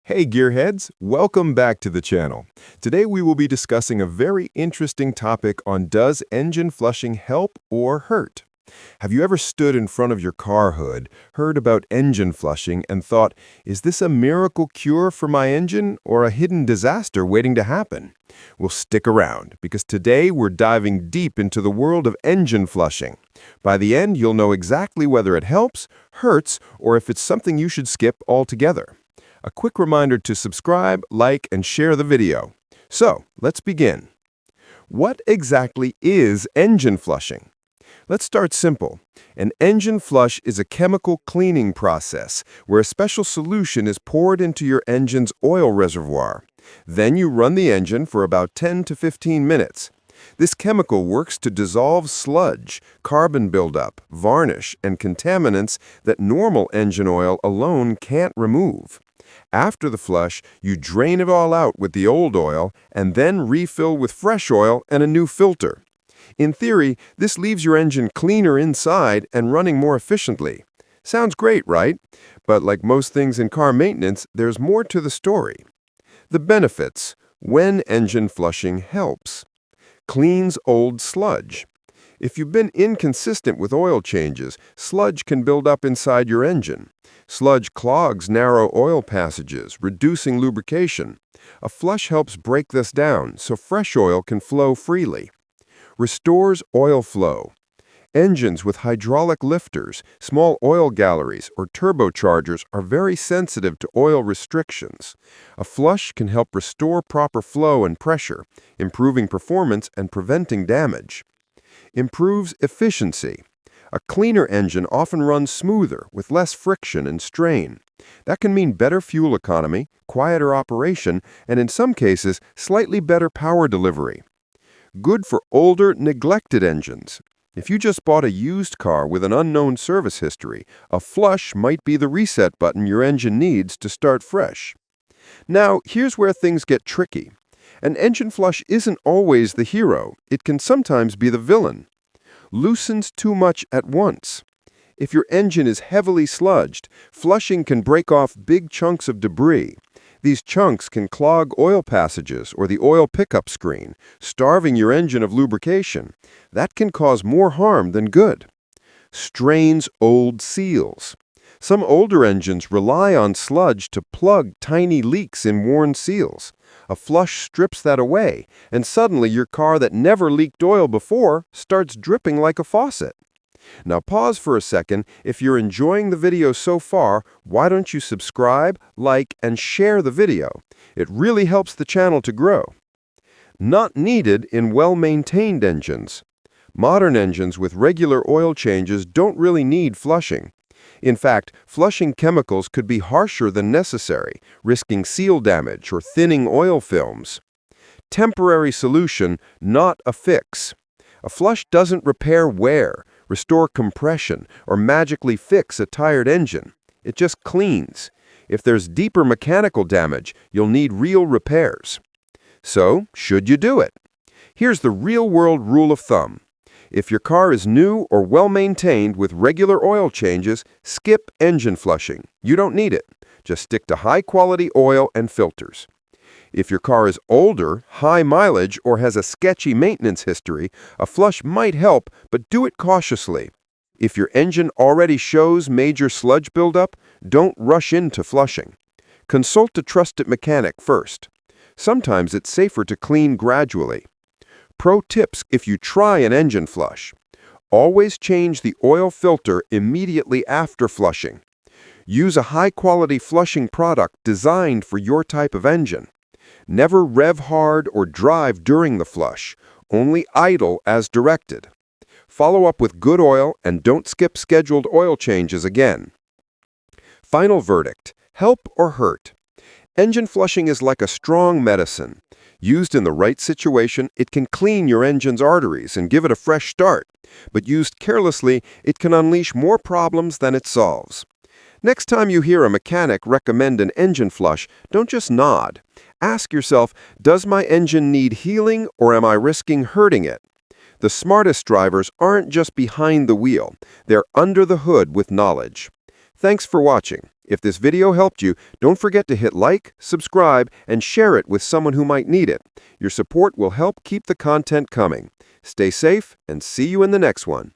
Hey gearheads, welcome back to the channel. Today we will be discussing a very interesting topic on does engine flushing help or hurt? Have you ever stood in front of your car hood, heard about engine flushing, and thought, is this a miracle cure for my engine or a hidden disaster waiting to happen? Well, stick around, because today we're diving deep into the world of engine flushing. By the end, you'll know exactly whether it helps, hurts, or if it's something you should skip altogether. A quick reminder to subscribe, like, and share the video. So, let's begin. What exactly is engine flushing? Let's start simple. An engine flush is a chemical cleaning process where a special solution is poured into your engine's oil reservoir. Then you run the engine for about 10 to 15 minutes. This chemical works to dissolve sludge, carbon buildup, varnish, and contaminants that normal engine oil alone can't remove. After the flush, you drain it all out with the old oil and then refill with fresh oil and a new filter. In theory, this leaves your engine cleaner inside and running more efficiently. Sounds great, right? But like most things in car maintenance, there's more to the story. The benefits: when engine flushing helps. Cleans old sludge. If you've been inconsistent with oil changes, sludge can build up inside your engine. Sludge clogs narrow oil passages, reducing lubrication. A flush helps break this down so fresh oil can flow freely. Restores oil flow. Engines with hydraulic lifters, small oil galleries, or turbochargers are very sensitive to oil restrictions. A flush can help restore proper flow and pressure, improving performance and preventing damage. Improves efficiency. A cleaner engine often runs smoother, with less friction and strain. That can mean better fuel economy, quieter operation, and in some cases, slightly better power delivery. Good for older, neglected engines. If you just bought a used car with an unknown service history, a flush might be the reset button your engine needs to start fresh. Now, here's where things get tricky. An engine flush isn't always the hero. It can sometimes be the villain. Loosens too much at once. If your engine is heavily sludged, flushing can break off big chunks of debris. These chunks can clog oil passages or the oil pickup screen, starving your engine of lubrication. That can cause more harm than good. Strains old seals. Some older engines rely on sludge to plug tiny leaks in worn seals. A flush strips that away, and suddenly your car that never leaked oil before starts dripping like a faucet. Now pause for a second. If you're enjoying the video so far, why don't you subscribe, like, and share the video? It really helps the channel to grow. Not needed in well-maintained engines. Modern engines with regular oil changes don't really need flushing. In fact, flushing chemicals could be harsher than necessary, risking seal damage or thinning oil films. Temporary solution, not a fix. A flush doesn't repair wear, restore compression, or magically fix a tired engine. It just cleans. If there's deeper mechanical damage, you'll need real repairs. So, should you do it? Here's the real-world rule of thumb. If your car is new or well-maintained with regular oil changes, skip engine flushing. You don't need it. Just stick to high-quality oil and filters. If your car is older, high mileage, or has a sketchy maintenance history, a flush might help, but do it cautiously. If your engine already shows major sludge buildup, don't rush into flushing. Consult a trusted mechanic first. Sometimes it's safer to clean gradually. Pro tips if you try an engine flush. Always change the oil filter immediately after flushing. Use a high-quality flushing product designed for your type of engine. Never rev hard or drive during the flush. Only idle as directed. Follow up with good oil and don't skip scheduled oil changes again. Final verdict: help or hurt? Engine flushing is like a strong medicine. Used in the right situation, it can clean your engine's arteries and give it a fresh start. But used carelessly, it can unleash more problems than it solves. Next time you hear a mechanic recommend an engine flush, don't just nod. Ask yourself, does my engine need healing or am I risking hurting it? The smartest drivers aren't just behind the wheel. They're under the hood with knowledge. Thanks for watching. If this video helped you, don't forget to hit like, subscribe, and share it with someone who might need it. Your support will help keep the content coming. Stay safe and see you in the next one.